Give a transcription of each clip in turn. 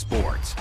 sports.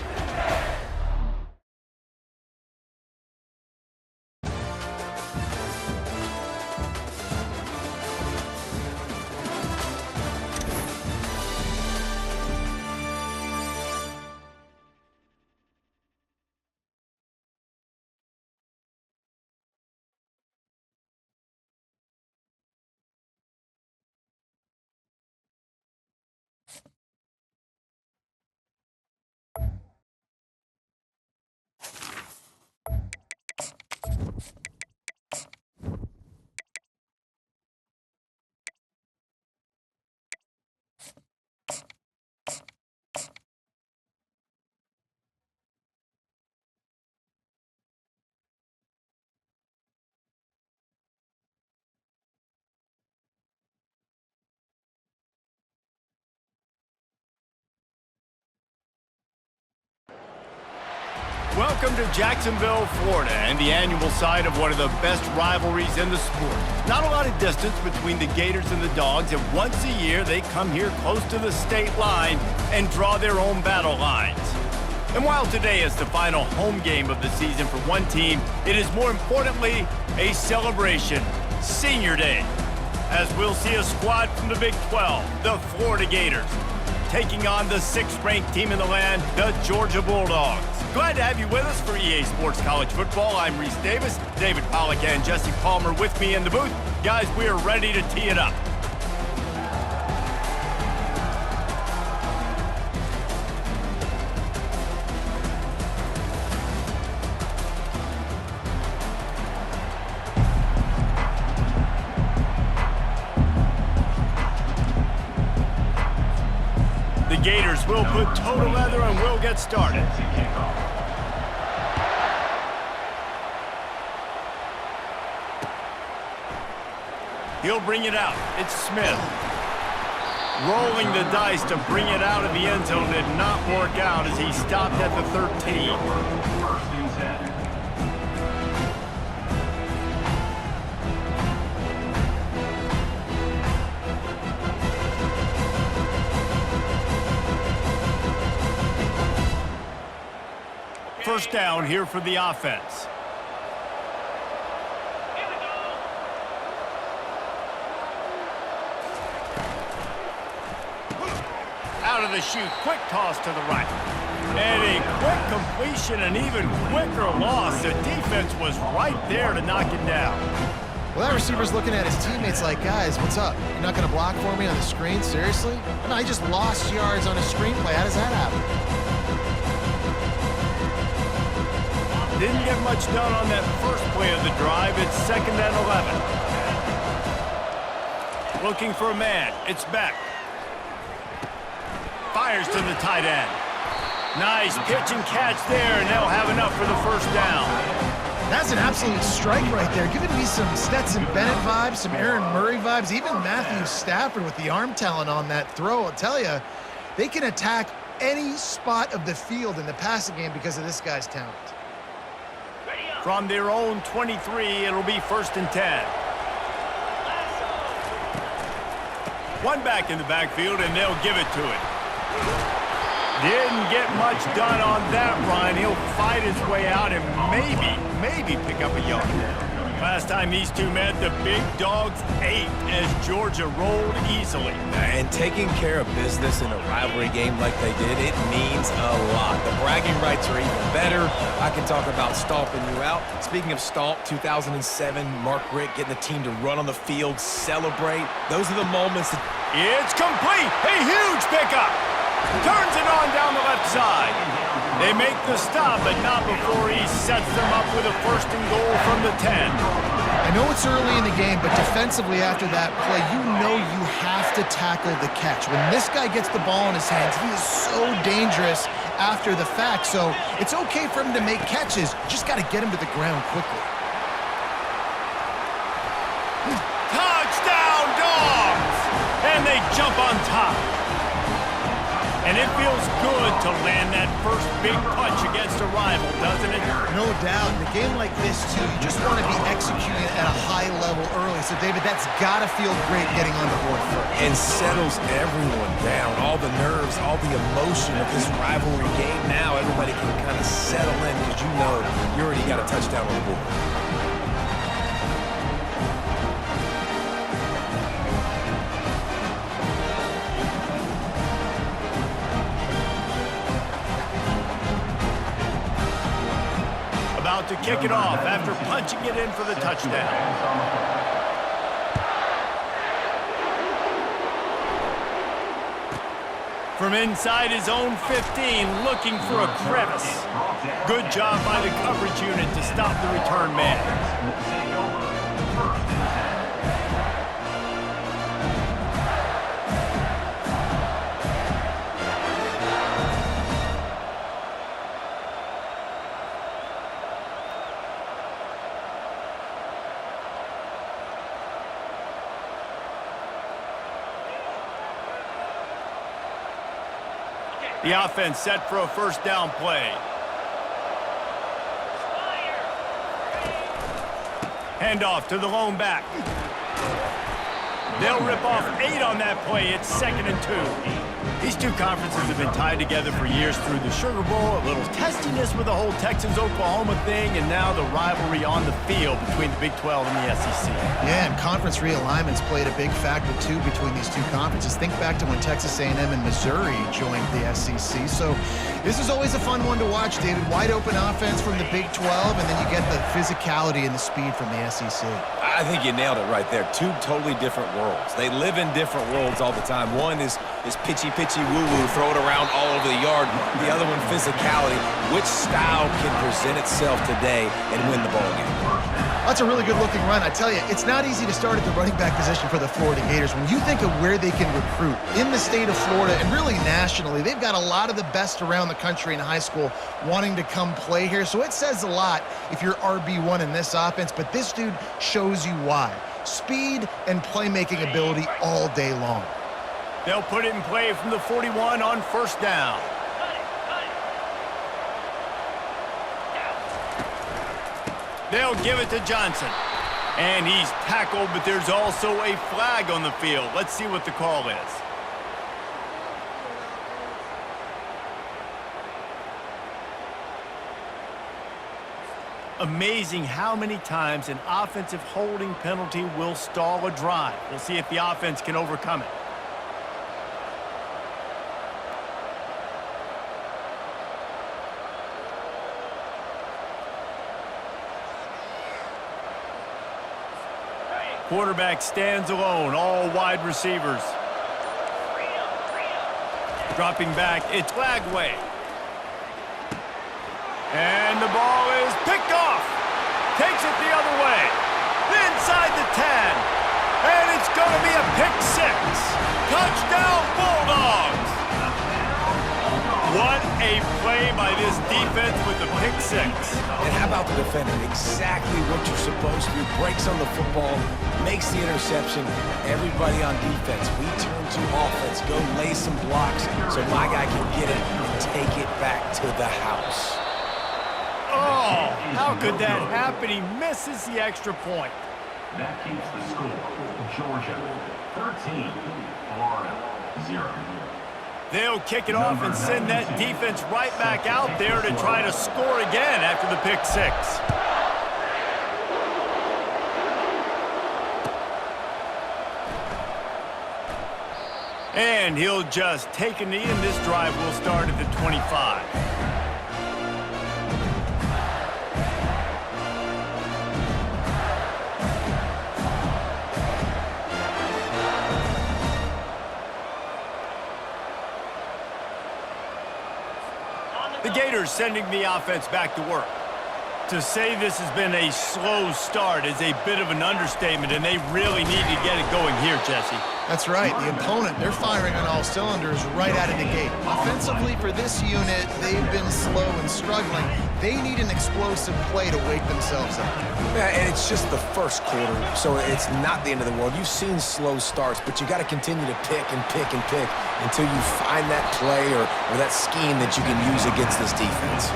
Welcome to Jacksonville, Florida, and the annual site of one of the best rivalries in the sport. Not a lot of distance between the Gators and the Dogs, and once a year they come here close to the state line and draw their own battle lines. And while today is the final home game of the season for one team, it is more importantly a celebration, Senior Day, as we'll see a squad from the Big 12, the Florida Gators, taking on the 6th-ranked team in the land, the Georgia Bulldogs. Glad to have you with us for EA Sports College Football. I'm Reese Davis, David Pollack and Jesse Palmer with me in the booth. Guys, we are ready to tee it up. The Gators will put total leather and we'll get started. He'll bring it out. It's Smith. Rolling the dice to bring it out of the end zone did not work out as he stopped at the 13. First down here for the offense. Out of the chute, quick toss to the right. And a quick completion, an even quicker loss. The defense was right there to knock it down. Well, that receiver's looking at his teammates like, guys, what's up? You're not going to block for me on the screen? Seriously? No, I just lost yards on a screenplay. How does that happen? Didn't get much done on that first play of the drive. It's 2nd and 11. Looking for a man. It's Beck. Fires to the tight end. Nice pitch and catch there, and they'll have enough for the first down. That's an absolute strike right there. Giving me some Stetson Bennett vibes, some Aaron Murray vibes, even Matthew Stafford with the arm talent on that throw. I'll tell you, they can attack any spot of the field in the passing game because of this guy's talent. From their own 23, it'll be 1st and 10. One back in the backfield, and they'll give it to it. Didn't get much done on that run. He'll fight his way out and maybe pick up a yard. Last time these two met, the Big Dogs ate as Georgia rolled easily. And taking care of business in a rivalry game like they did, it means a lot. The bragging rights are even better. I can talk about stomping you out. Speaking of stomp, 2007, Mark Richt getting the team to run on the field, celebrate. Those are the moments that... It's complete. A huge pickup. Turns it on down the left side. They make the stop, but not before he sets them up with a 1st and goal from the 10. I know it's early in the game, but defensively after that play, you know you have to tackle the catch. When this guy gets the ball in his hands, he is so dangerous after the fact. So it's okay for him to make catches. Just got to get him to the ground quickly. Touchdown, Dogs! And they jump on top. And it feels good to land that first big punch against a rival, doesn't it? No doubt. In a game like this, too, you just want to be executing at a high level early. So, David, that's got to feel great getting on the board first. and settles everyone down. All the nerves, all the emotion of this rivalry game. Now everybody can kind of settle in because you know you already got a touchdown on the board. About to kick it off after punching it in for the touchdown. From inside his own 15, looking for a crevice. Good job by the coverage unit to stop the return man. The offense set for a first down play. Handoff to the lone back. They'll rip off 8 on that play. It's 2nd and 2. These two conferences have been tied together for years through the Sugar Bowl, a little testiness with the whole Texans-Oklahoma thing, and now the rivalry on the field between the Big 12 and the SEC. Yeah, and conference realignments played a big factor, too, between these two conferences. Think back to when Texas A&M and Missouri joined the SEC. So this is always a fun one to watch, David. Wide open offense from the Big 12, and then you get the physicality and the speed from the SEC. I think you nailed it right there. Two totally different worlds. They live in different worlds all the time. One is pitchy woo-woo, throw it around all over the yard. The other one, physicality. Which style can present itself today and win the ball game? That's a really good-looking run. I tell you, it's not easy to start at the running back position for the Florida Gators. When you think of where they can recruit in the state of Florida and really nationally, they've got a lot of the best around the country in high school wanting to come play here. So it says a lot if you're RB1 in this offense, but this dude shows you why. Speed and playmaking ability all day long. They'll put it in play from the 41 on first down. They'll give it to Johnson. And he's tackled, but there's also a flag on the field. Let's see what the call is. Amazing how many times an offensive holding penalty will stall a drive. We'll see if the offense can overcome it. Quarterback stands alone, all wide receivers. Dropping back, it's Flagway. And the ball is picked off. Takes it the other way. Inside the 10. And it's going to be a pick 6. Touchdown Bulldogs. What a play by this defense with the pick 6. And how about the defender? Exactly what you're supposed to do. Breaks on the football, makes the interception. Everybody on defense, we turn to offense. Go lay some blocks so my guy can get it and take it back to the house. Oh, how could that happen? He misses the extra point. That keeps the score. Georgia 13, Florida 0. They'll kick it off and send that defense right back out there to try to score again after the pick 6. And he'll just take a knee, and this drive will start at the 25. The Gators sending the offense back to work. To say this has been a slow start is a bit of an understatement, and they really need to get it going here, Jesse. That's right. The opponent, they're firing on all cylinders right out of the gate. Offensively, for this unit, they've been slow and struggling. They need an explosive play to wake themselves up. Yeah, and it's just the first quarter, so it's not the end of the world. You've seen slow starts, but you got to continue to pick and pick and pick until you find that play or that scheme that you can use against this defense.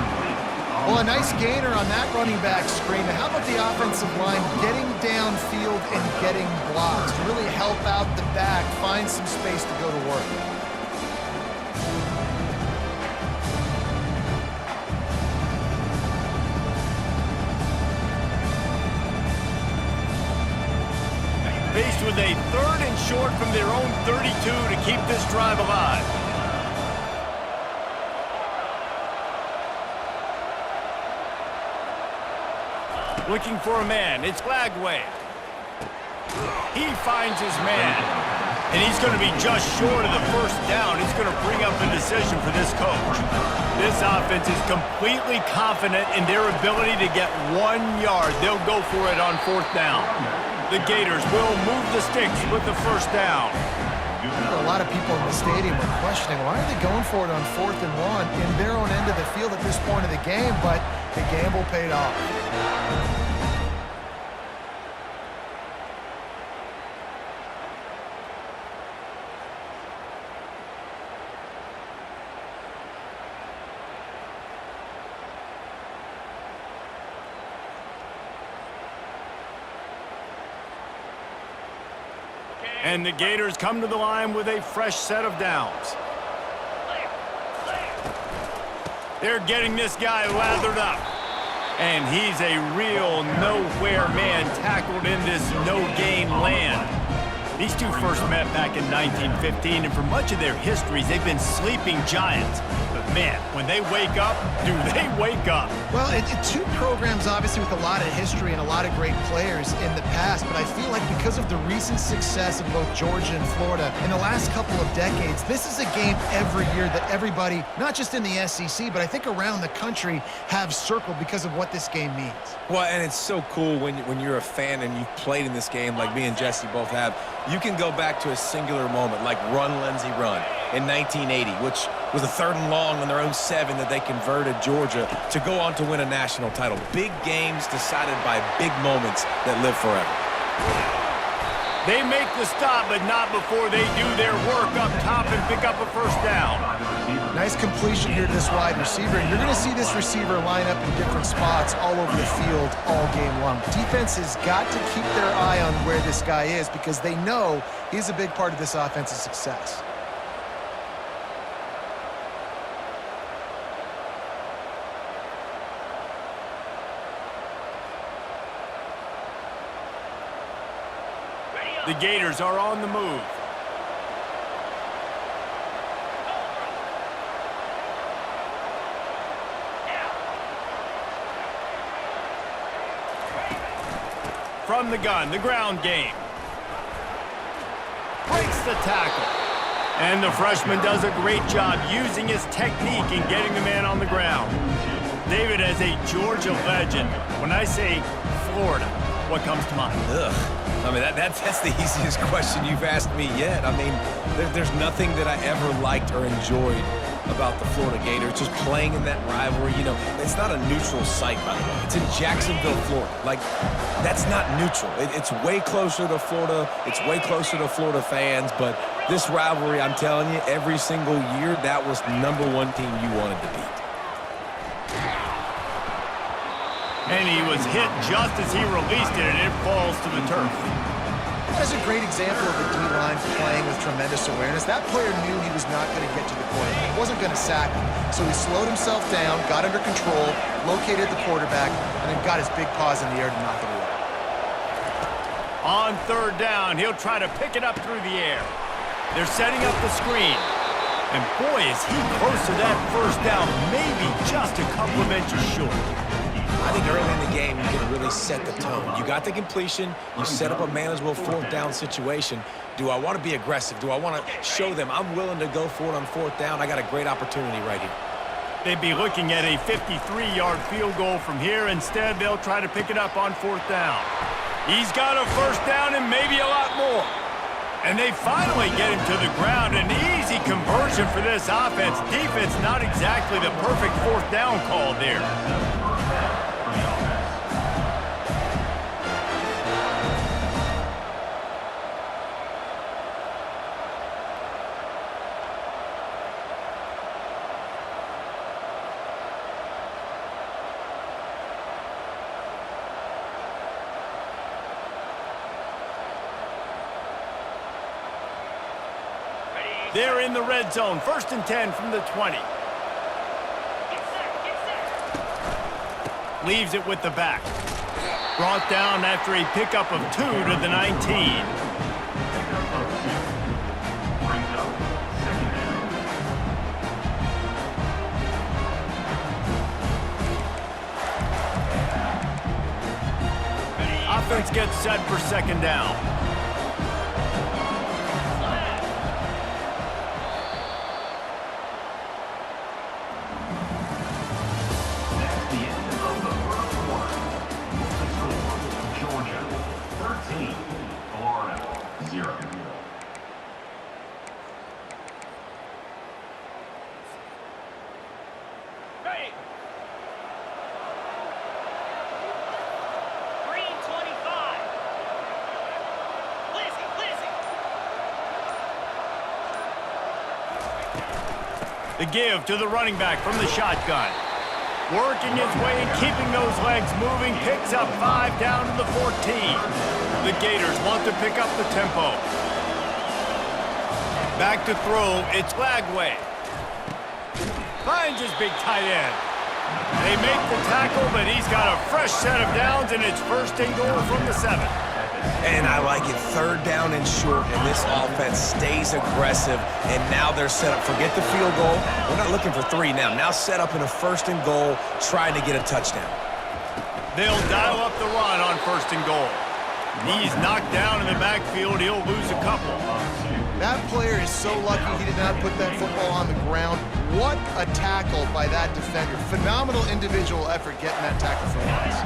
Well, a nice gainer on that running back screen. Now, how about the offensive line getting downfield and getting blocks to really help out the back, find some space to go to work? Faced with a 3rd and short from their own 32 to keep this drive alive. Looking for a man. It's Glagway. He finds his man. And he's going to be just short of the first down. It's going to bring up a decision for this coach. This offense is completely confident in their ability to get 1 yard. They'll go for it on 4th down. The Gators will move the sticks with the first down. A lot of people in the stadium are questioning, why are they going for it on 4th and 1 in their own end of the field at this point of the game, but the gamble paid off. And the Gators come to the line with a fresh set of downs. They're getting this guy lathered up. And he's a real nowhere man tackled in this no-gain land. These two first met back in 1915, and for much of their histories, they've been sleeping giants. But man, when they wake up, do they wake up? Well, two programs obviously with a lot of history and a lot of great players in the past, but I feel like because of the recent success of both Georgia and Florida in the last couple of decades, this is a game every year that everybody, not just in the SEC, but I think around the country, have circled because of what this game means. Well, and it's so cool when you're a fan and you've played in this game like me and Jesse both have. You can go back to a singular moment like Run, Lindsey, Run in 1980, which was a 3rd and long on their own 7 that they converted Georgia to go on to win a national title. Big games decided by big moments that live forever. They make the stop, but not before they do their work up top and pick up a first down. Nice completion here to this wide receiver. And you're going to see this receiver line up in different spots all over the field all game long. Defense has got to keep their eye on where this guy is because they know he's a big part of this offense's success. The Gators are on the move. From the gun, the ground game. Breaks the tackle. And the freshman does a great job using his technique and getting the man on the ground. David, as a Georgia legend, when I say Florida, what comes to mind? Ugh. I mean, that's the easiest question you've asked me yet. I mean, there's nothing that I ever liked or enjoyed about the Florida Gators, just playing in that rivalry. You know, it's not a neutral site, by the way. It's in Jacksonville, Florida. Like, that's not neutral. It's way closer to Florida. It's way closer to Florida fans. But this rivalry, I'm telling you, every single year, that was the #1 team you wanted to beat. And he was hit just as he released it, and it falls to the turf. That's a great example of the D-line playing with tremendous awareness. That player knew he was not going to get to the quarterback. He wasn't going to sack him. So he slowed himself down, got under control, located the quarterback, and then got his big paws in the air to knock it away. On 3rd down, he'll try to pick it up through the air. They're setting up the screen. And boy, is he close to that first down, maybe just a couple of inches short. I think early in the game, you can really set the tone. You got the completion. You set up a manageable 4th down situation. Do I want to be aggressive? Do I want to show them I'm willing to go for it on 4th down? I got a great opportunity right here. They'd be looking at a 53-yard field goal from here. Instead, they'll try to pick it up on 4th down. He's got a first down and maybe a lot more. And they finally get him to the ground. An easy conversion for this offense. Defense not exactly the perfect 4th down call there. They're in the red zone. 1st and 10 from the 20. Leaves it with the back. Brought down after a pickup of 2 to the 19. Offense gets set for 2nd down. That's the end of the first quarter. The score, Georgia 13, Florida 0. The give to the running back from the shotgun. Working his way and keeping those legs moving. Picks up 5 down to the 14. The Gators want to pick up the tempo. Back to throw. It's Lagway. Finds his big tight end. They make the tackle, but he's got a fresh set of downs, and it's 1st and goal from the 7. And I like it, 3rd down and short, and this offense stays aggressive, and now they're set up. Forget the field goal. We're not looking for 3 now. Now set up in a 1st and goal, trying to get a touchdown. They'll dial up the run on 1st and goal. He's knocked down in the backfield. He'll lose a couple. That player is so lucky he did not put that football on the ground. What a tackle by that defender. Phenomenal individual effort getting that tackle for loss.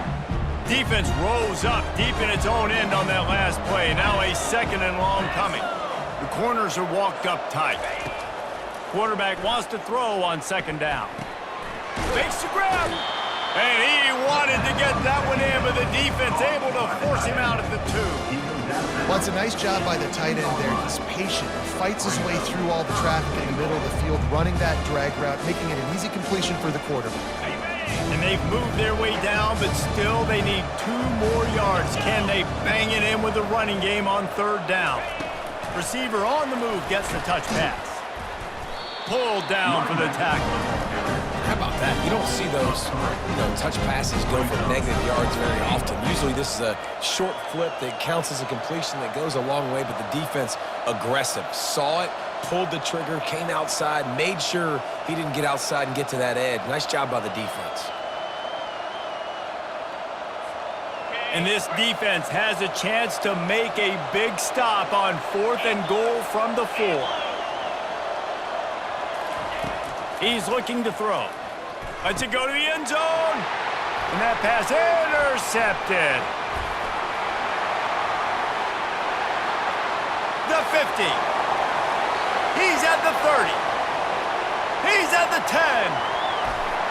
Defense rose up deep in its own end on that last play. Now a 2nd and long coming. The corners are walked up tight. Quarterback wants to throw on 2nd down. Makes the grab. And he wanted to get that one in, but the defense able to force him out at the 2. Well, it's a nice job by the tight end there. He's patient. He fights his way through all the traffic in the middle of the field, running that drag route, making it an easy completion for the quarterback. And they've moved their way down, but still they need 2 more yards. Can they bang it in with the running game on 3rd down? Receiver on the move gets the touch pass. Pulled down for the tackle. How about that? You don't see those, touch passes go for negative yards very often. Usually this is a short flip that counts as a completion that goes a long way, but the defense aggressive. Saw it, pulled the trigger, came outside, made sure he didn't get outside and get to that edge. Nice job by the defense. And this defense has a chance to make a big stop on 4th and goal from the 4. He's looking to throw. Lets it go to the end zone. And that pass intercepted. The 50. He's at the 30. He's at the 10.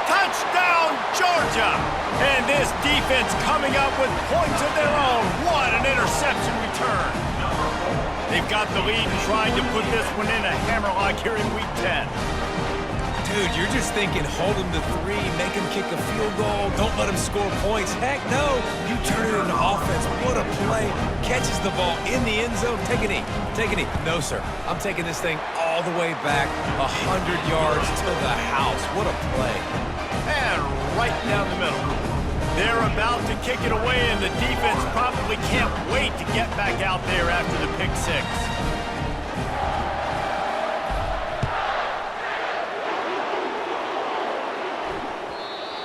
Touchdown, Georgia! And this defense coming up with points of their own. What an interception return. They've got the lead and trying to put this one in a hammerlock here in Week 10. Dude, you're just thinking, hold him to 3, make him kick a field goal, don't let him score points. Heck no, you turn it into offense. What a play. Catches the ball in the end zone. Take a knee. Take a knee. No, sir. I'm taking this thing all the way back 100 yards to the house. What a play. And right down the middle. They're about to kick it away, and the defense probably can't wait to get back out there after the pick 6.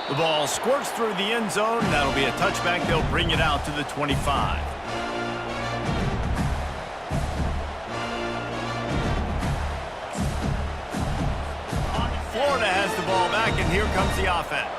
The ball squirts through the end zone. That'll be a touchback. They'll bring it out to the 25. Florida has the ball back, and here comes the offense.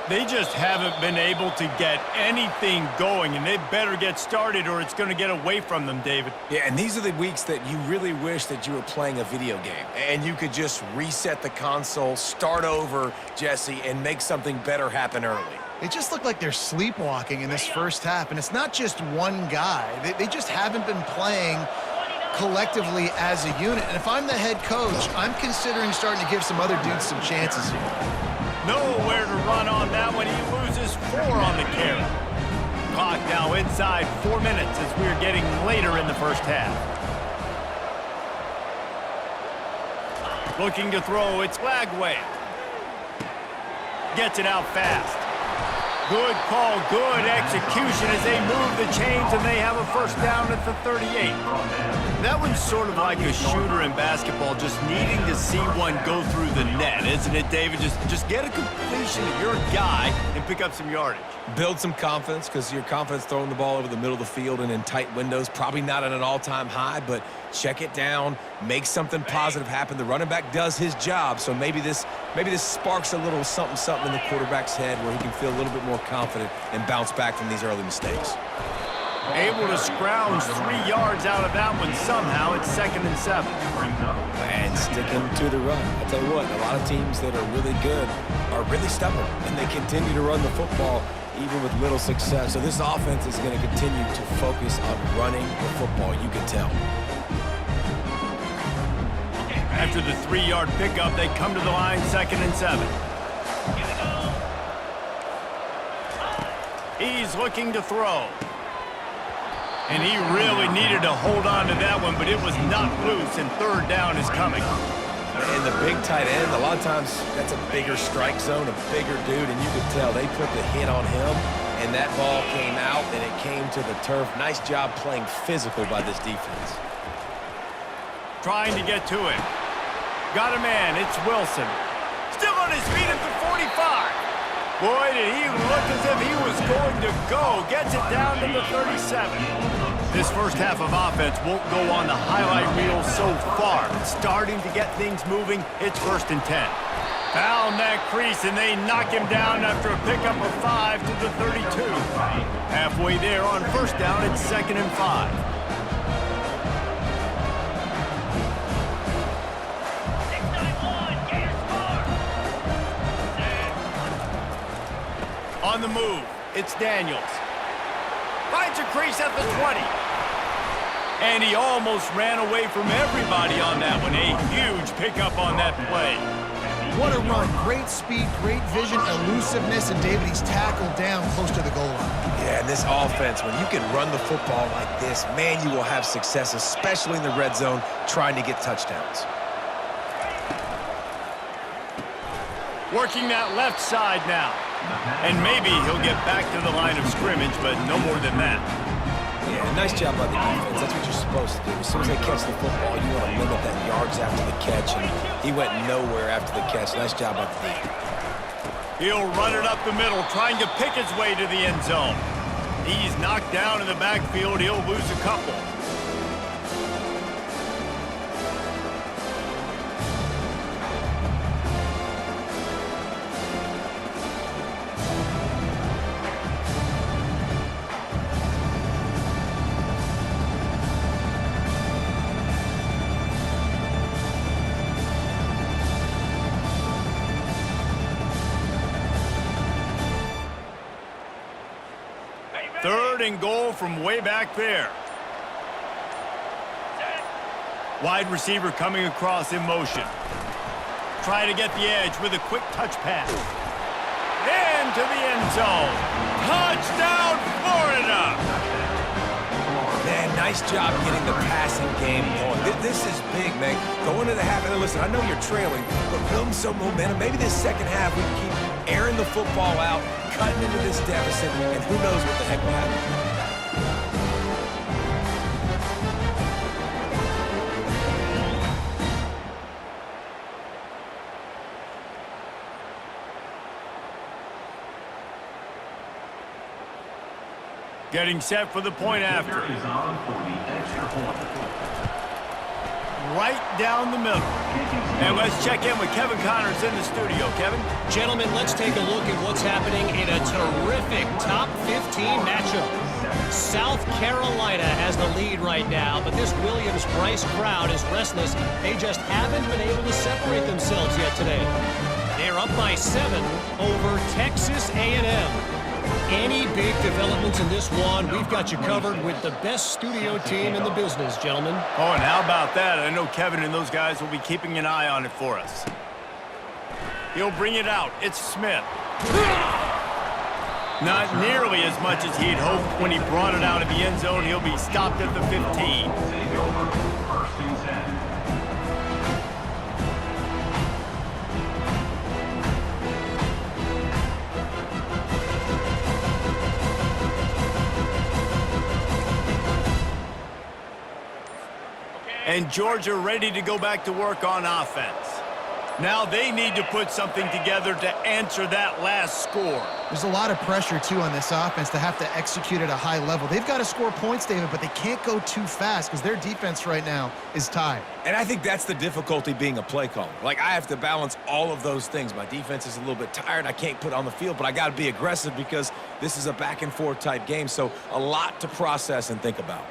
They just haven't been able to get anything going, and they better get started or it's going to get away from them, David. Yeah, and these are the weeks that you really wish that you were playing a video game and you could just reset the console, start over, Jesse, and make something better happen early. It just looked like they're sleepwalking in this first half, and it's not just one guy. They just haven't been playing collectively as a unit. And if I'm the head coach, I'm considering starting to give some other dudes some chances here. Nowhere to run on that one. He loses 4 on the carry. Clock now inside 4 minutes as we're getting later in the first half. Looking to throw, it's Lagway. Gets it out fast. Good call, good execution as they move the chains, and they have a first down at the 38. That one's sort of like a shooter in basketball, just needing to see one go through the net, isn't it, David? Just get a completion to your guy and pick up some yardage. Build some confidence, because your confidence throwing the ball over the middle of the field and in tight windows, probably not at an all-time high, but check it down, make something positive happen. The running back does his job, so maybe this sparks a little something in the quarterback's head where he can feel a little bit more confident and bounce back from these early mistakes. Able to scrounge 3 yards out of that one somehow. It's 2nd and 7. And sticking to the run. I'll tell you what, a lot of teams that are really good are really stubborn, and they continue to run the football even with little success. So this offense is going to continue to focus on running the football, you can tell. After the 3-yard pickup, they come to the line, 2nd and 7. He's looking to throw. And he really needed to hold on to that one, but it was not loose, and 3rd down is coming. And the big tight end, a lot of times that's a bigger strike zone, a bigger dude, and you could tell they put the hit on him, and that ball came out, and it came to the turf. Nice job playing physical by this defense. Trying to get to him. Got a man, it's Wilson. Still on his feet at the 45. Boy, did he look as if he was going to go. Gets it down to the 37. This first half of offense won't go on the highlight reel so far. But starting to get things moving, it's 1st and 10. Found that crease, and they knock him down after a pickup of 5 to the 32. Halfway there on 1st down, it's 2nd and 5. On the move, it's Daniels. Finds a crease at the 20. And he almost ran away from everybody on that one. A huge pickup on that play. What a run. Great speed, great vision, elusiveness, and David, he's tackled down close to the goal line. Yeah, and this offense, when you can run the football like this, man, you will have success, especially in the red zone, trying to get touchdowns. Working that left side now. And maybe he'll get back to the line of scrimmage, but no more than that. Yeah, nice job by the defense. That's what you're supposed to do. As soon as they catch the football, you want to limit that yards after the catch, and he went nowhere after the catch. Nice job by the defense. He'll run it up the middle, trying to pick his way to the end zone. He's knocked down in the backfield. He'll lose a couple. Third and goal from way back there. Wide receiver coming across in motion. Trying to get the edge with a quick touch pass. Into the end zone. Touchdown, Florida! Man, nice job getting the passing game going. This is big, man. Go into the half, and listen, I know you're trailing, but build some momentum. Maybe this second half we can keep airing the football out, cutting into this deficit, and who knows what the heck will happen. Getting set for the point after. Right down the middle. And let's check in with Kevin Connors in the studio. Kevin? Gentlemen, let's take a look at what's happening in a terrific top 15 matchup. South Carolina has the lead right now, but this Williams-Brice crowd is restless. They just haven't been able to separate themselves yet today. They're up by 7 over Texas A&M. Any big developments in this one, we've got you covered with the best studio team in the business, gentlemen. Oh, and how about that? I know Kevin and those guys will be keeping an eye on it for us. He'll bring it out. It's Smith. Not nearly as much as he'd hoped when he brought it out of the end zone. He'll be stopped at the 15. And Georgia ready to go back to work on offense. Now they need to put something together to answer that last score. There's a lot of pressure, too, on this offense to have to execute at a high level. They've got to score points, David, but they can't go too fast because their defense right now is tired. And I think that's the difficulty being a play caller. Like, I have to balance all of those things. My defense is a little bit tired. I can't put on the field, but I got to be aggressive because this is a back-and-forth type game, so a lot to process and think about.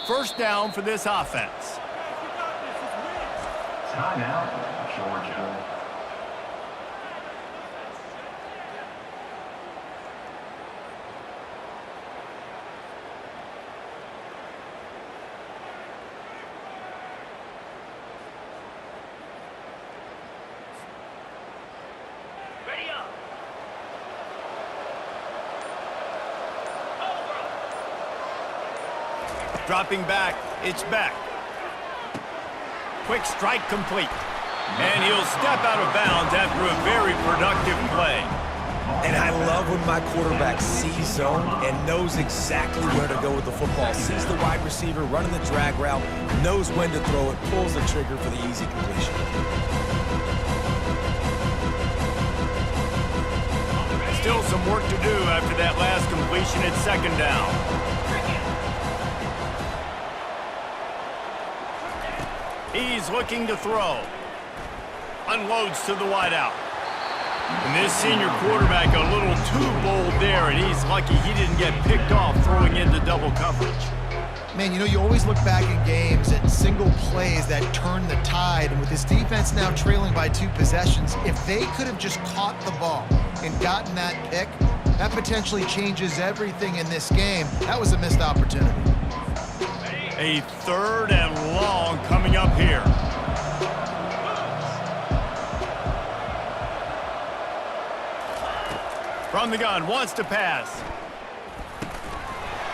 First down for this offense. Timeout, Georgia. Dropping back, it's back. Quick strike complete. And he'll step out of bounds after a very productive play. And I love when my quarterback sees zone and knows exactly where to go with the football. Sees the wide receiver running the drag route, knows when to throw it, pulls the trigger for the easy completion. Still some work to do after that last completion at second down. He's looking to throw. Unloads to the wideout. And this senior quarterback a little too bold there, and he's lucky he didn't get picked off throwing into double coverage. Man, you know, you always look back in games at single plays that turn the tide. And with this defense now trailing by 2 possessions, if they could have just caught the ball and gotten that pick, that potentially changes everything in this game. That was a missed opportunity. A 3rd and long coming up here. From the gun, wants to pass.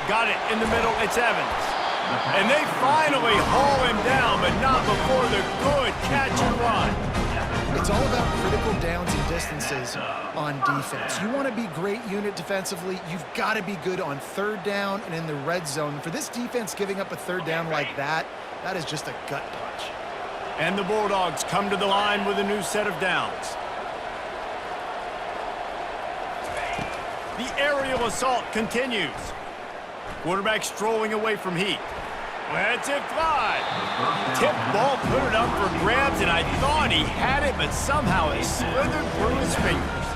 Got it in the middle, it's Evans. And they finally haul him down, but not before the good catch and run. It's all about critical downs and distances on defense. You want to be great unit defensively, you've got to be good on 3rd down and in the red zone. For this defense giving up a 3rd down like that, that is just a gut punch. And the Bulldogs come to the line with a new set of downs. The aerial assault continues. Quarterback strolling away from Heath. Lets it fly. Tip ball, put it up for grabs, and I thought he had it, but somehow it slithered through his fingers.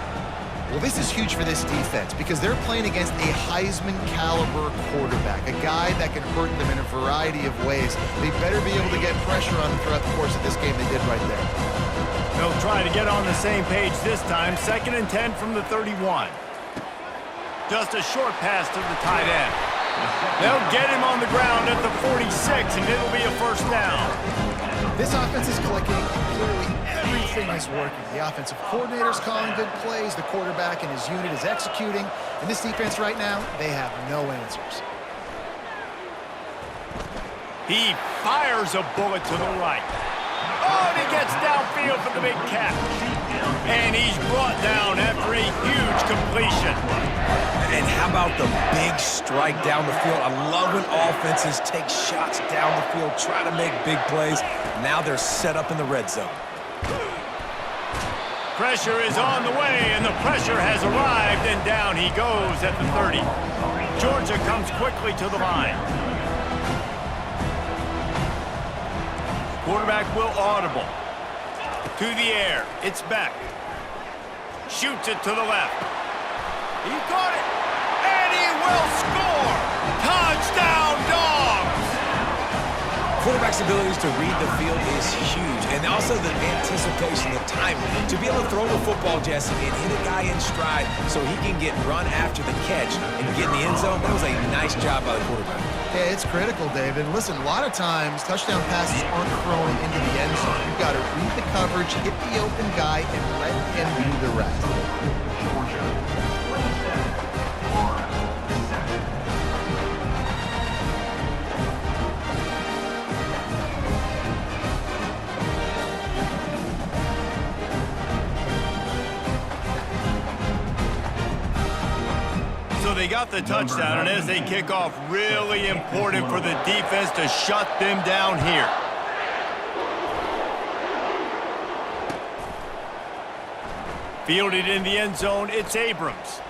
Well, this is huge for this defense because they're playing against a Heisman-caliber quarterback, a guy that can hurt them in a variety of ways. They better be able to get pressure on him throughout the course of this game. They did right there. They'll try to get on the same page this time. 2nd and 10 from the 31. Just a short pass to the tight end. They'll get him on the ground at the 46, and it'll be a 1st down. This offense is clicking, and clearly everything is working. The offensive coordinator's calling good plays, the quarterback and his unit is executing, and this defense right now, they have no answers. He fires a bullet to the right. Oh, and he gets downfield for the big catch. And he's brought down after a huge completion. And how about the big strike down the field? I love when offenses take shots down the field, try to make big plays. Now they're set up in the red zone. Pressure is on the way, and the pressure has arrived, and down he goes at the 30. Georgia comes quickly to the line. Quarterback will audible. To the air, it's back. Shoots it to the left. He caught it, and he will score! Touchdown, Dogs! Quarterback's abilities to read the field is huge, and also the anticipation, the timing. To be able to throw the football, Jesse, and hit a guy in stride so he can get run after the catch and get in the end zone, that was a nice job by the quarterback. Yeah, it's critical, David. Listen, a lot of times, touchdown passes aren't thrown into the end zone. You've got to read the coverage, hit the open guy, and let him do the rest. Georgia, 27, Florida, 7. So they got the touchdown, and as they kick off, really important for the defense to shut them down here. Fielded in the end zone, it's Abrams.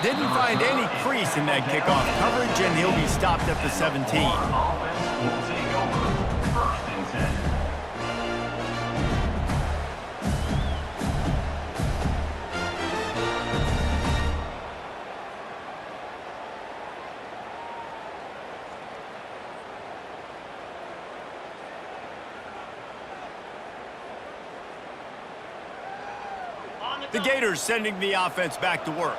Didn't find any crease in that kickoff coverage, and he'll be stopped at the 17. Offense will take over. 1st and 10. The Gators sending the offense back to work.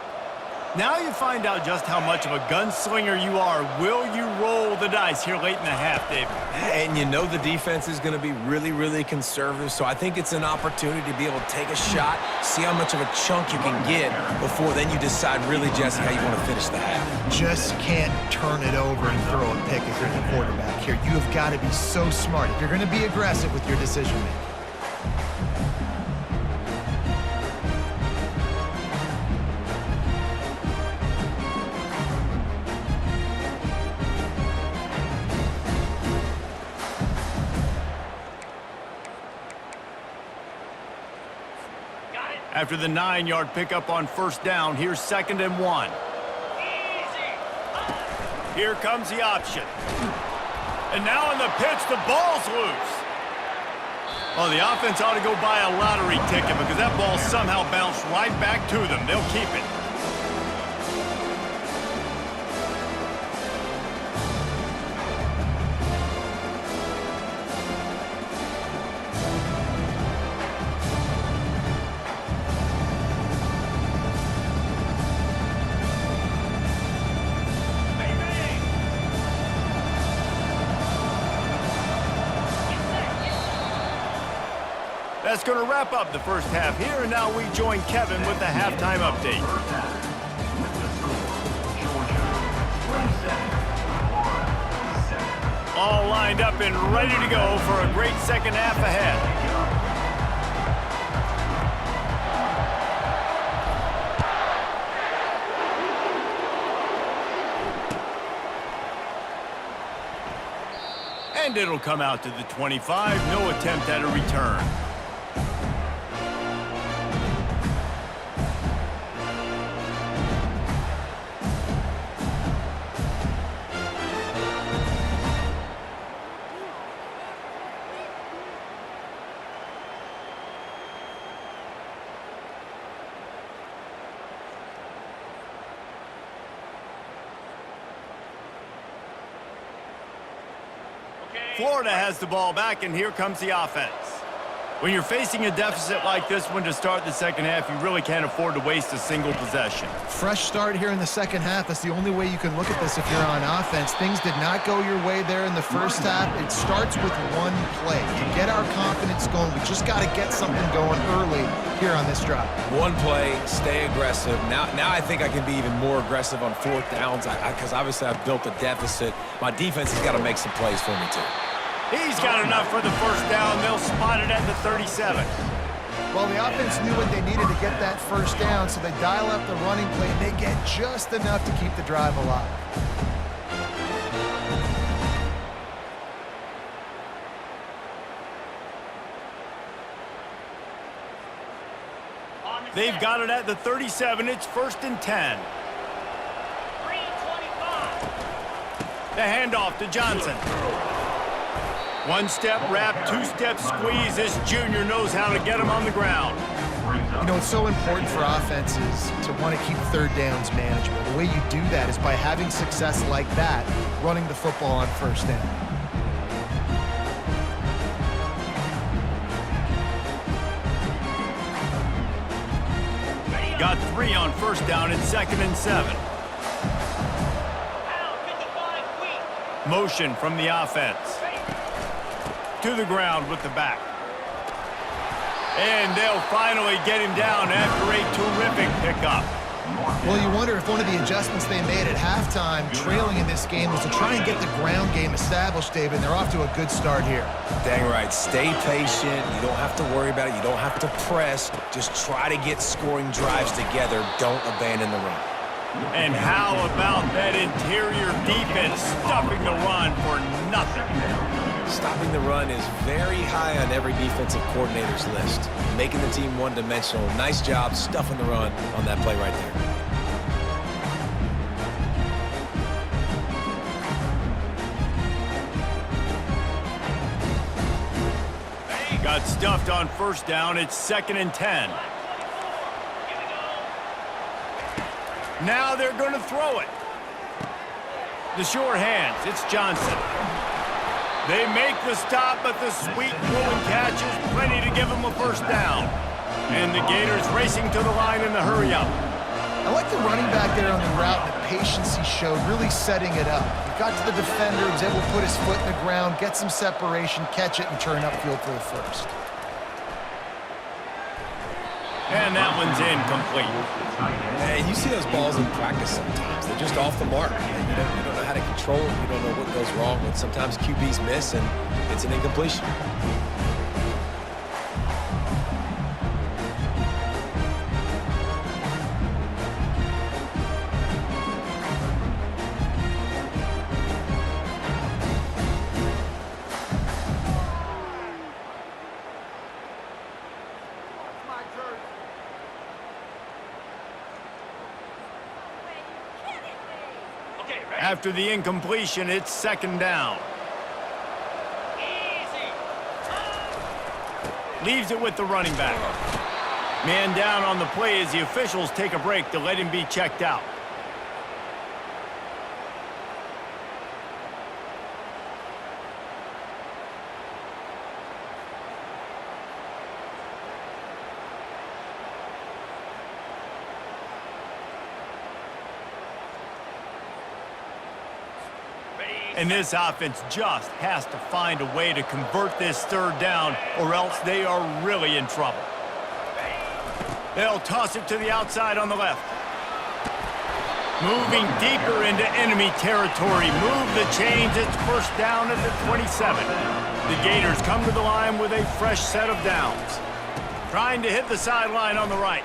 Now you find out just how much of a gunslinger you are. Will you roll the dice here late in the half, David? And you know the defense is going to be really, really conservative, so I think it's an opportunity to be able to take a shot, see how much of a chunk you can get before then you decide really, Jesse, how you want to finish the half. Just can't turn it over and throw a pick if you're the quarterback here. You have got to be so smart if you're going to be aggressive with your decision-making. After the 9-yard pickup on 1st down, here's 2nd and 1. Here comes the option. And now on the pitch, the ball's loose. Well, the offense ought to go buy a lottery ticket because that ball somehow bounced right back to them. They'll keep it. That's going to wrap up the first half here, and now we join Kevin with the halftime update. First half. With the score, Georgia 27, Florida 7. All lined up and ready to go for a great second half ahead. And it'll come out to the 25. No attempt at a return. Florida has the ball back, and here comes the offense. When you're facing a deficit like this one to start the second half, you really can't afford to waste a single possession. Fresh start here in the second half. That's the only way you can look at this if you're on offense. Things did not go your way there in the first half. It starts with one play. To get our confidence going, we just got to get something going early here on this drive. One play, stay aggressive. Now I think I can be even more aggressive on 4th downs because obviously I've built a deficit. My defense has got to make some plays for me, too. He's got enough for the 1st down. They'll spot it at the 37. Well, the offense knew what they needed to get that 1st down, so they dial up the running play, and they get just enough to keep the drive alive. They've got it at the 37. It's 1st and 10. The handoff to Johnson. 1-step wrap, 2-step squeeze. This junior knows how to get him on the ground. You know, it's so important for offenses to want to keep 3rd downs manageable. The way you do that is by having success like that, running the football on 1st down. Got 3 on 1st down. It's 2nd and 7. Motion from the offense. To the ground with the back. And they'll finally get him down after a terrific pickup. Well, you wonder if one of the adjustments they made at halftime, trailing in this game, was to try and get the ground game established, David, and they're off to a good start here. Dang right. Stay patient. You don't have to worry about it. You don't have to press. Just try to get scoring drives together. Don't abandon the run. And how about that interior defense stuffing the run for nothing? Stopping the run is very high on every defensive coordinator's list. Making the team one-dimensional. Nice job stuffing the run on that play right there. Got stuffed on first down. It's 2nd and 10. Now they're going to throw it. The sure hands. It's Johnson. They make the stop, but the sweet throwing catch is plenty to give them a first down. And the Gators racing to the line in the hurry-up. I like the running back there on the route and the patience he showed, really setting it up. He got to the defender, was able to put his foot in the ground, get some separation, catch it, and turn upfield for the first. And that one's incomplete. Hey, you see those balls in practice sometimes. They're just off the mark. And you don't know how to control them. You don't know what goes wrong. But sometimes QBs miss, and it's an incompletion. After the incompletion, it's 2nd down. Leaves it with the running back. Man down on the play as the officials take a break to let him be checked out. And this offense just has to find a way to convert this 3rd down, or else they are really in trouble. They'll toss it to the outside on the left. Moving deeper into enemy territory. Move the chains. It's first down at the 27. The Gators come to the line with a fresh set of downs. Trying to hit the sideline on the right.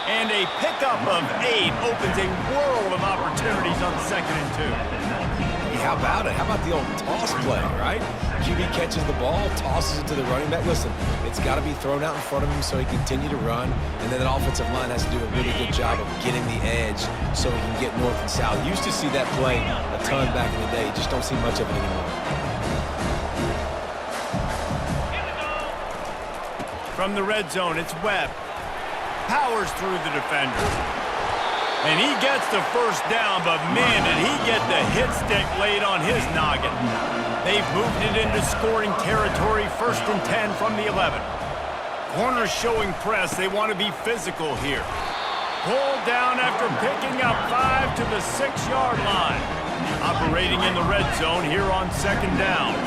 And a pickup of 8 opens a world of opportunities on 2nd and 2. Hey, how about it? How about the old toss play, right? QB catches the ball, tosses it to the running back. Listen, it's got to be thrown out in front of him so he can continue to run. And then that offensive line has to do a really good job of getting the edge so he can get north and south. Used to see that play a ton back in the day. You just don't see much of it anymore. From the red zone, it's Webb. Powers through the defenders. And he gets the first down, but man, did he get the hit stick laid on his noggin. They've moved it into scoring territory, 1st and 10 from the 11. Corners showing press. They want to be physical here. Pulled down after picking up 5 to the 6-yard line. Operating in the red zone here on 2nd down.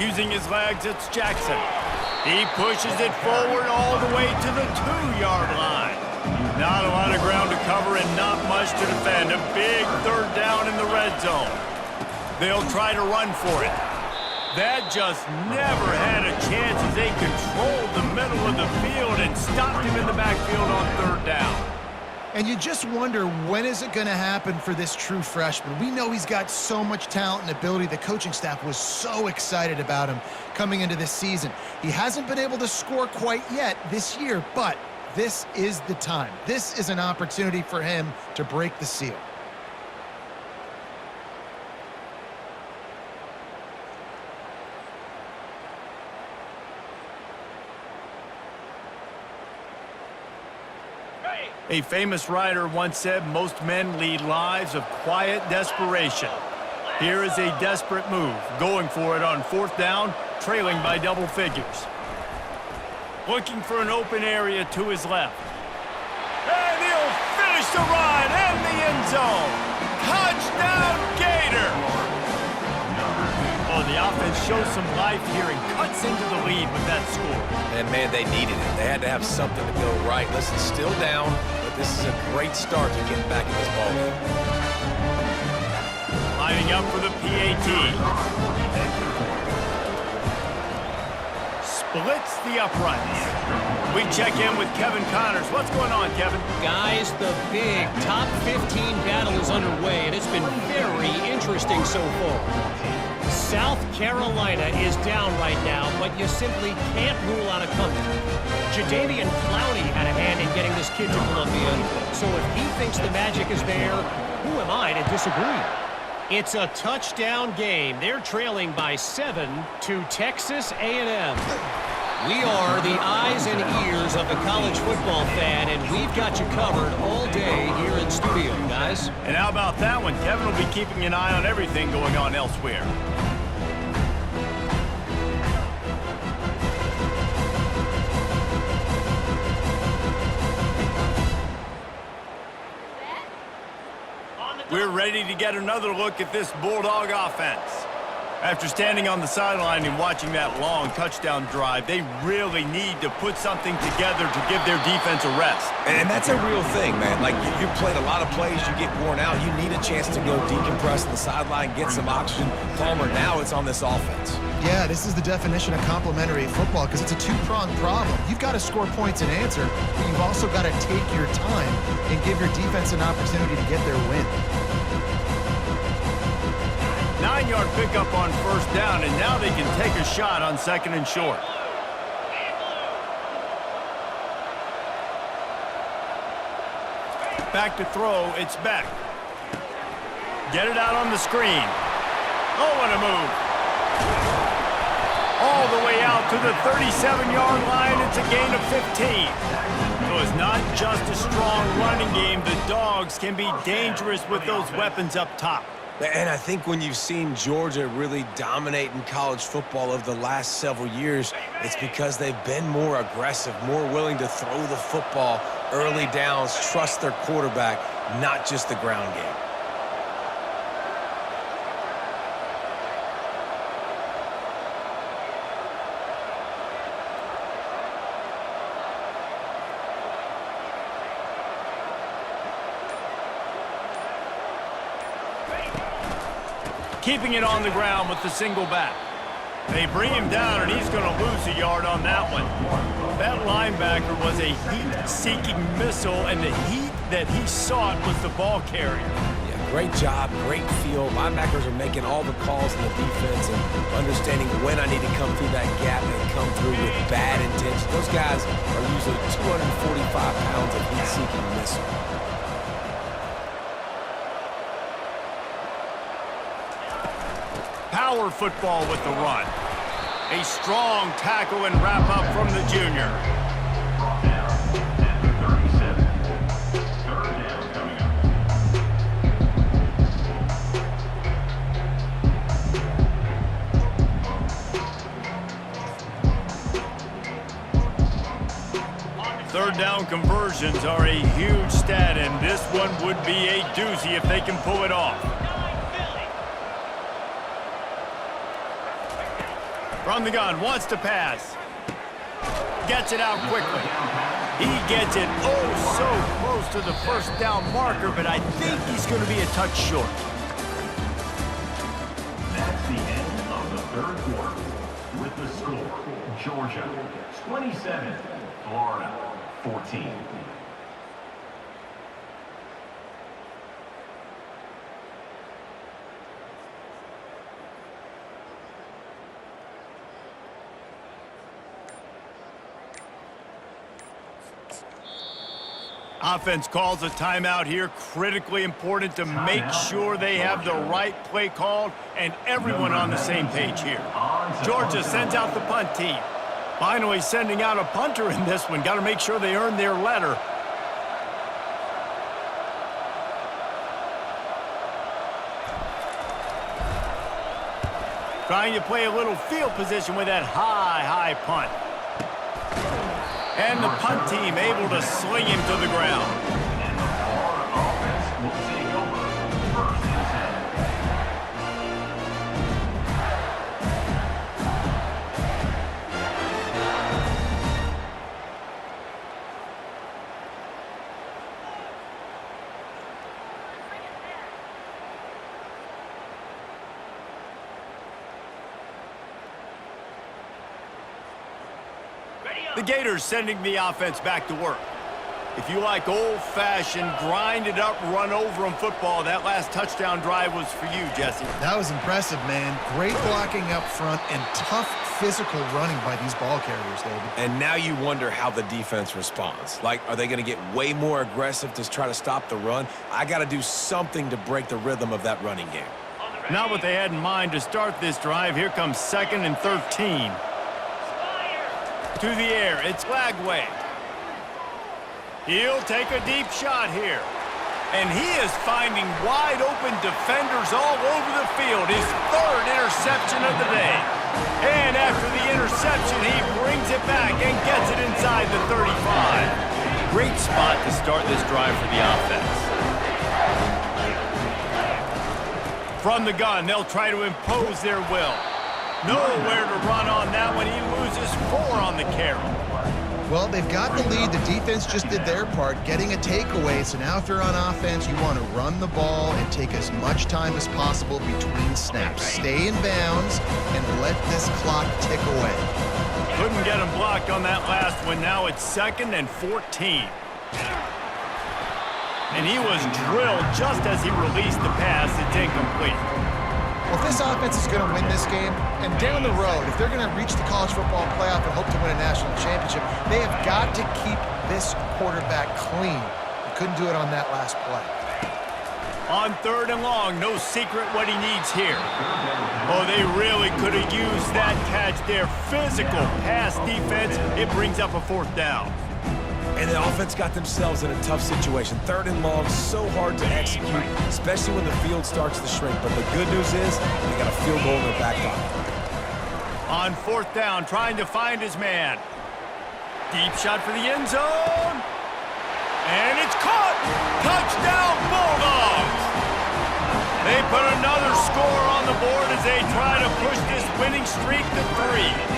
Using his legs, it's Jackson. He pushes it forward all the way to the 2-yard line. Not a lot of ground to cover and not much to defend. A big 3rd down in the red zone. They'll try to run for it. That just never had a chance as they controlled the middle of the field and stopped him in the backfield on 3rd down. And you just wonder, when is it going to happen for this true freshman? We know he's got so much talent and ability. The coaching staff was so excited about him coming into this season. He hasn't been able to score quite yet this year, but this is the time. This is an opportunity for him to break the seal. A famous writer once said, most men lead lives of quiet desperation. Here is a desperate move, going for it on 4th down, trailing by double figures. Looking for an open area to his left. And he'll finish the run in the end zone. Touchdown, Gator! Oh, the offense shows some life here and cuts into the lead with that score. And, man, they needed it. They had to have something to go right. Listen, still down, but this is a great start to getting back in this ballgame. Lining up for the PAT. blitz the uprights. We check in with Kevin Connors. What's going on, Kevin? Guys, the big top 15 battle is underway, and it's been very interesting so far. South Carolina is down right now, but you simply can't rule out a comeback. Jadeveon Clowney had a hand in getting this kid to Columbia, so if he thinks the magic is there, who am I to disagree? It's a touchdown game. They're trailing by 7 to Texas A&M. We are the eyes and ears of the college football fan, and we've got you covered all day here in studio, guys. And how about that one? Kevin will be keeping an eye on everything going on elsewhere. We're ready to get another look at this Bulldog offense. After standing on the sideline and watching that long touchdown drive, they really need to put something together to give their defense a rest. And that's a real thing, man. Like, you played a lot of plays, you get worn out. You need a chance to go decompress on the sideline, get some oxygen. Palmer, now it's on this offense. Yeah, this is the definition of complementary football because it's a two-pronged problem. You've got to score points and answer, but you've also got to take your time and give your defense an opportunity to get their win. 9-yard pickup on first down, and now they can take a shot on second and short. Back to throw, it's Beck. Get it out on the screen. Oh, what a move. All the way out to the 37-yard line, it's a gain of 15. So it's not just a strong running game. The Dogs can be dangerous with those weapons up top. And I think when you've seen Georgia really dominate in college football over the last several years, it's because they've been more aggressive, more willing to throw the football early downs, trust their quarterback, not just the ground game. Keeping it on the ground with the single back. They bring him down, and he's going to lose a yard on that one. That linebacker was a heat-seeking missile, and the heat that he sought was the ball carrier. Yeah, great job, great feel. Linebackers are making all the calls in the defense and understanding when I need to come through that gap and come through with bad intention. Those guys are usually 245 pounds of heat-seeking missile. Power football with the run. A strong tackle and wrap up from the junior. Brought down at the 37. Third down coming up. Third down conversions are a huge stat, and this one would be a doozy if they can pull it off. From the gun, wants to pass. Gets it out quickly. He gets it so close to the first down marker, but I think he's going to be a touch short. That's the end of the third quarter. With the score, Georgia 27, Florida 14. Offense calls a timeout here. Critically important to make sure they have the right play called and everyone on the same page here. Georgia sends out the punt team. Finally sending out a punter in this one. Got to make sure they earn their letter. Trying to play a little field position with that high punt. And the punt team able to sling him to the ground. And the Florida offense will take over first and 10. The Gators sending the offense back to work. If you like old-fashioned, grind-it-up, run-over-'em football, that last touchdown drive was for you, Jesse. That was impressive, man. Great blocking up front and tough physical running by these ball carriers, David. And now you wonder how the defense responds. Like, are they going to get way more aggressive to try to stop the run? I got to do something to break the rhythm of that running game. Not what they had in mind to start this drive. Here comes 2nd and 13. To the air, it's Lagway. He'll take a deep shot here. And he is finding wide-open defenders all over the field. His 3rd interception of the day. And after the interception, he brings it back and gets it inside the 35. Great spot to start this drive for the offense. From the gun, they'll try to impose their will. Nowhere to run on that one. He loses 4 on the carry. Well, they've got the lead. The defense just did their part, getting a takeaway. So now if they're on offense, you want to run the ball and take as much time as possible between snaps. Stay in bounds and let this clock tick away. Couldn't get him blocked on that last one. Now it's 2nd and 14. And he was drilled just as he released the pass. It's incomplete. Well, if this offense is going to win this game, and down the road, if they're going to reach the college football playoff and hope to win a national championship, they have got to keep this quarterback clean. They couldn't do it on that last play. On 3rd and long, no secret what he needs here. Oh, they really could have used that catch there. Physical pass defense. It brings up a 4th down. And the offense got themselves in a tough situation. 3rd and long, so hard to execute, especially when the field starts to shrink. But the good news is they got a field goal in their back pocket. On 4th down, trying to find his man. Deep shot for the end zone. And it's caught. Touchdown, Bulldogs. They put another score on the board as they try to push this winning streak to 3.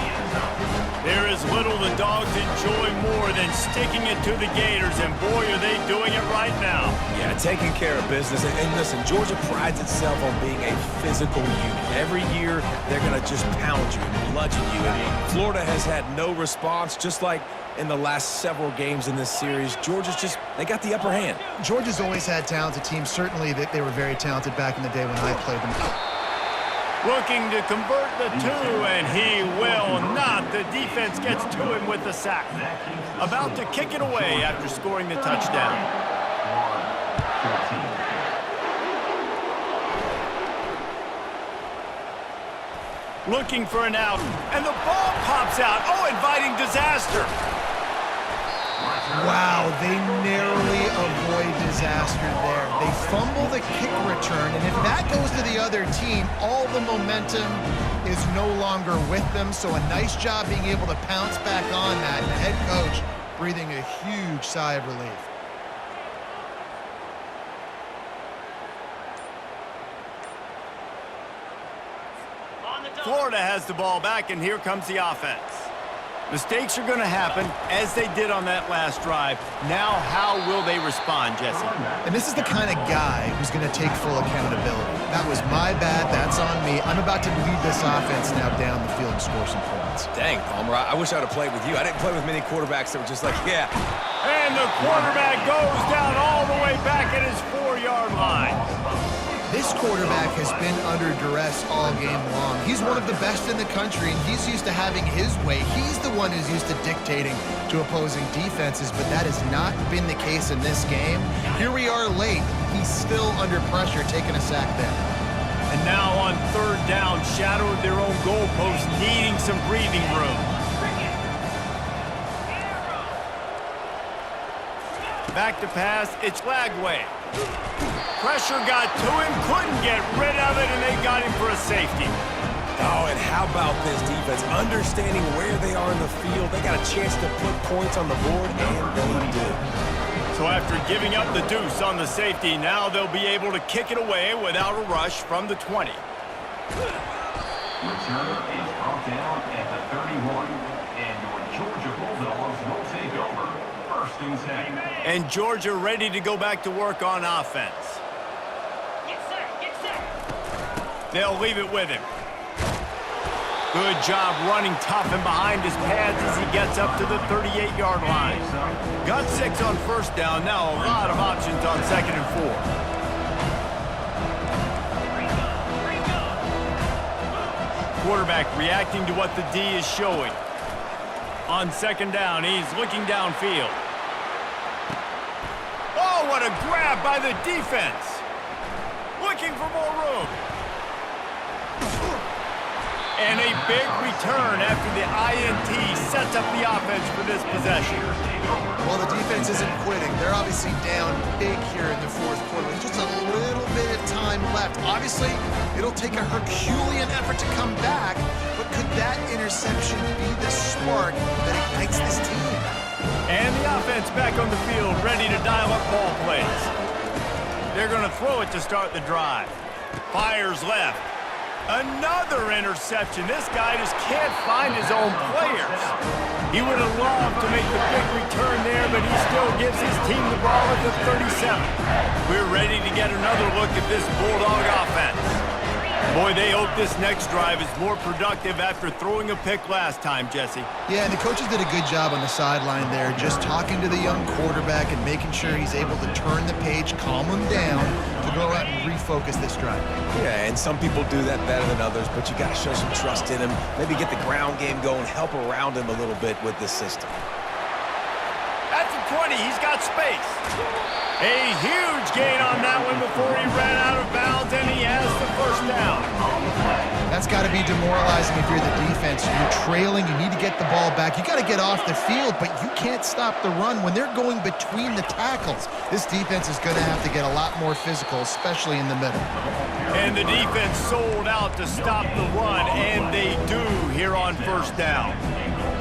There is little the Dogs enjoy more than sticking it to the Gators, and boy, are they doing it right now. Yeah, taking care of business. And listen, Georgia prides itself on being a physical unit. Every year, they're going to just pound you and bludgeon you. And Florida has had no response, just like in the last several games in this series. Georgia's just, they got the upper hand. Georgia's always had talented teams. Certainly, they were very talented back in the day when I played them. Looking to convert the 2, and he will not. The defense gets to him with the sack. About to kick it away after scoring the touchdown. Looking for an out, and the ball pops out. Oh, inviting disaster. Wow, they narrowly avoid disaster there. They fumble the kick return, and if that goes to the other team, all the momentum is no longer with them. So a nice job being able to pounce back on that. And the head coach breathing a huge sigh of relief. Florida has the ball back, and here comes the offense. Mistakes are going to happen, as they did on that last drive. Now, how will they respond, Jesse? And this is the kind of guy who's going to take full accountability. That was my bad. That's on me. I'm about to lead this offense now down the field and score some points. Dang, Palmer, I wish I would have played with you. I didn't play with many quarterbacks that were just like, yeah. And the quarterback goes down all the way back at his 4-yard line. This quarterback has been under duress all game long. He's one of the best in the country, and he's used to having his way. He's the one who's used to dictating to opposing defenses, but that has not been the case in this game. Here we are late. He's still under pressure, taking a sack there. And now on 3rd down, shadow of their own goalpost, needing some breathing room. Back to pass, it's Lagway. Pressure got to him, couldn't get rid of it, and they got him for a safety. Oh, and how about this defense? Understanding where they are in the field, they got a chance to put points on the board, and they did. So after giving up the deuce on the safety, now they'll be able to kick it away without a rush from the 20. Return is brought down at the 31, and your Georgia Bulldogs will take over. 1st and 10. And Georgia ready to go back to work on offense. They'll leave it with him. Good job running tough and behind his pads as he gets up to the 38-yard line. Got 6 on first down. Now a lot of options on 2nd and 4. Quarterback reacting to what the D is showing. On 2nd down, he's looking downfield. Oh, what a grab by the defense. Looking for more room. And a big return after the INT sets up the offense for this possession. Well, the defense isn't quitting. They're obviously down big here in the 4th quarter with just a little bit of time left. Obviously, it'll take a Herculean effort to come back, but could that interception be the spark that ignites this team? And the offense back on the field, ready to dial up ball plays. They're going to throw it to start the drive. Fires left. Another interception. This guy just can't find his own players. He would have loved to make the big return there, but he still gives his team the ball at the 37. We're ready to get another look at this Bulldog offense. Boy, they hope this next drive is more productive after throwing a pick last time, Jesse. Yeah, and the coaches did a good job on the sideline there, just talking to the young quarterback and making sure he's able to turn the page, calm him down, to go out and refocus this drive. Yeah, and some people do that better than others, but you got to show some trust in him. Maybe get the ground game going, help around him a little bit with this system. At the 20, he's got space. A huge gain on that one before he ran out of bounds, and he has the first down. That's got to be demoralizing if you're the defense. You're trailing, you need to get the ball back. You got to get off the field, but you can't stop the run when they're going between the tackles. This defense is going to have to get a lot more physical, especially in the middle. And the defense sold out to stop the run, and they do here on first down.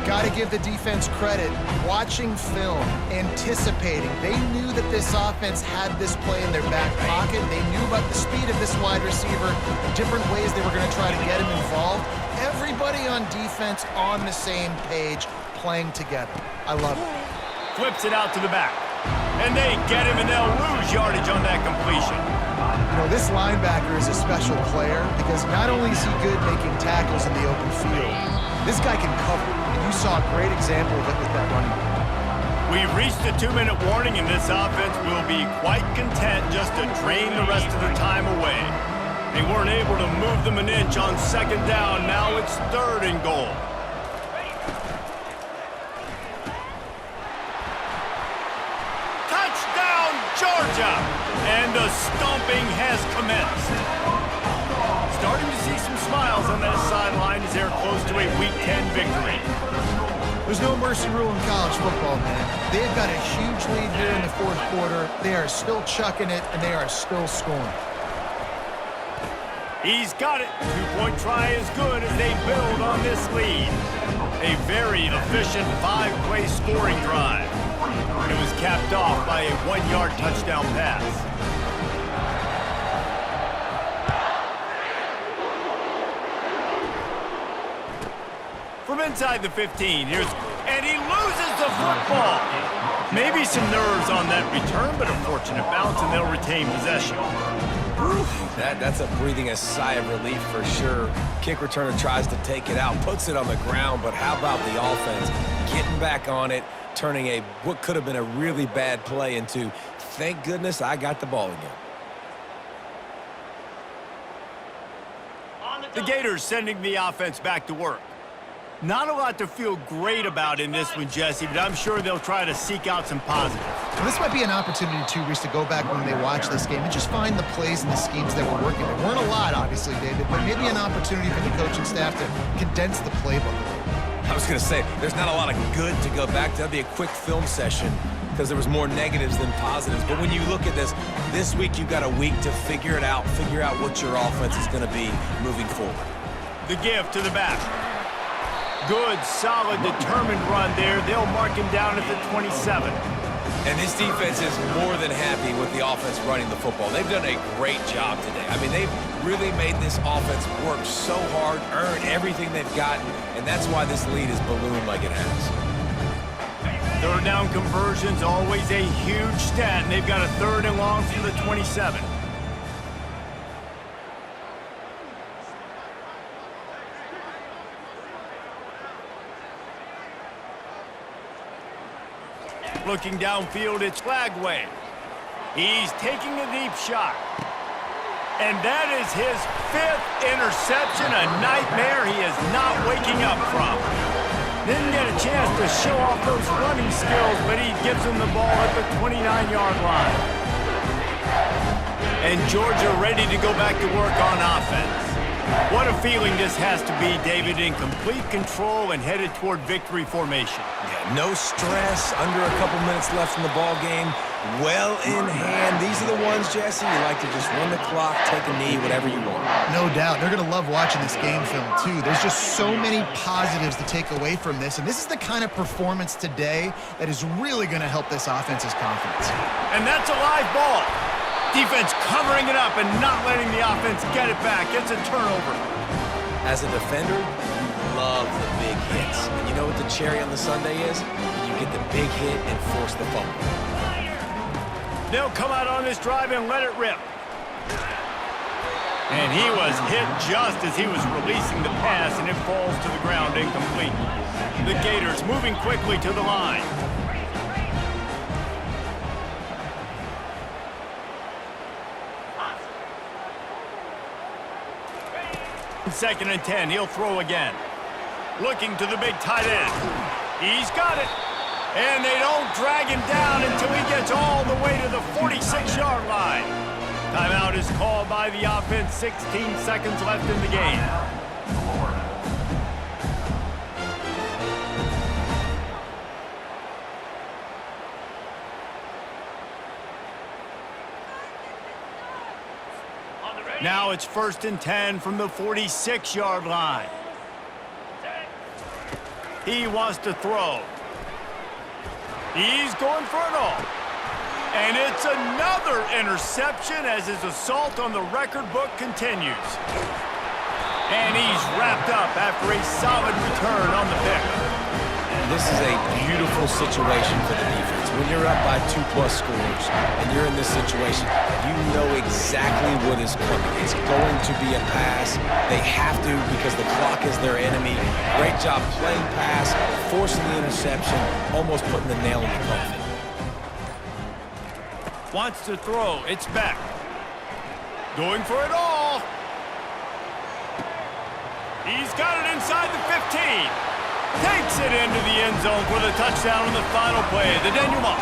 Got to give the defense credit. Watching film, anticipating. They knew that this offense had this play in their back pocket. They knew about the speed of this wide receiver, different ways they were going to try to get him involved. Everybody on defense on the same page, playing together. I love it. Flips it out to the back. And they get him, and they'll lose yardage on that completion. You know, this linebacker is a special player because not only is he good making tackles in the open field, this guy can cover. And you saw a great example of it with that running back. We've reached a 2-minute warning, and this offense will be quite content just to drain the rest of the time away. They weren't able to move them an inch on 2nd down. Now it's 3rd and goal. Touchdown, Georgia! And the stomping has commenced. Starting to see some smiles on that sideline as they're close to a Week 10 victory. There's no mercy rule in college football, man. They've got a huge lead here in the 4th quarter. They are still chucking it, and they are still scoring. He's got it. 2-point try is good as they build on this lead. A very efficient 5-play scoring drive. It was capped off by a 1-yard touchdown pass. From inside the 15, and he loses the football. Maybe some nerves on that return, but a fortunate bounce, and they'll retain possession. That's a breathing a sigh of relief for sure. Kick returner tries to take it out, puts it on the ground, but how about the offense getting back on it, turning what could have been a really bad play into, thank goodness I got the ball again. The Gators sending the offense back to work. Not a lot to feel great about in this one, Jesse, but I'm sure they'll try to seek out some positives. Well, this might be an opportunity, too, Reese, to go back when they watch this game and just find the plays and the schemes that were working. There weren't a lot, obviously, David, but maybe an opportunity for the coaching staff to condense the playbook a little bit. I was going to say, there's not a lot of good to go back to. That'd be a quick film session because there was more negatives than positives. But when you look at this week you've got a week to figure it out, figure out what your offense is going to be moving forward. The give to the back. Good, solid, determined run there. They'll mark him down at the 27. And this defense is more than happy with the offense running the football. They've done a great job today. I mean, they've really made this offense work so hard, earn everything they've gotten, and that's why this lead is ballooned like it has. 3rd down conversions, always a huge stat, and they've got a 3rd and long from the 27. Looking downfield, it's Flagway. He's taking a deep shot. And that is his 5th interception, a nightmare he is not waking up from. Didn't get a chance to show off those running skills, but he gives him the ball at the 29-yard line. And Georgia ready to go back to work on offense. What a feeling this has to be, David, in complete control and headed toward victory formation. Yeah, no stress, under a couple minutes left in the ball game. Well in hand. These are the ones, Jesse, you like to just run the clock, take a knee, whatever you want. No doubt. They're going to love watching this game film, too. There's just so many positives to take away from this, and this is the kind of performance today that is really going to help this offense's confidence. And that's a live ball. Defense covering it up and not letting the offense get it back. It's a turnover. As a defender, you love the big hits. And you know what the cherry on the sundae is? You get the big hit and force the fumble. They'll come out on this drive and let it rip. And he was hit just as he was releasing the pass, and it falls to the ground incomplete. The Gators moving quickly to the line. 2nd and 10, he'll throw again. Looking to the big tight end. He's got it. And they don't drag him down until he gets all the way to the 46-yard line. Timeout is called by the offense. 16 seconds left in the game. Now it's 1st and 10 from the 46-yard line. He wants to throw. He's going for it all. And it's another interception as his assault on the record book continues. And he's wrapped up after a solid return on the pick. This is a beautiful situation for the defense. When you're up by 2+ scores and you're in this situation, you know exactly what is coming. It's going to be a pass. They have to because the clock is their enemy. Great job playing pass, forcing the interception, almost putting the nail in the coffin. Wants to throw. It's back. Going for it all. He's got it inside the 15. Takes it into the end zone for the touchdown on the final play. The denouement.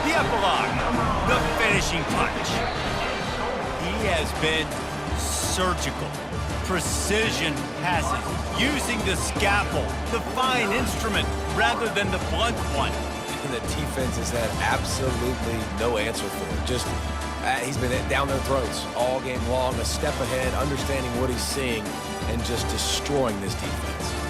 The epilogue. The finishing touch. He has been surgical. Precision passes. Using the scalpel. The fine instrument rather than the blunt one. And the defense has had absolutely no answer for it. Just, he's been down their throats all game long. A step ahead, understanding what he's seeing, and just destroying this defense.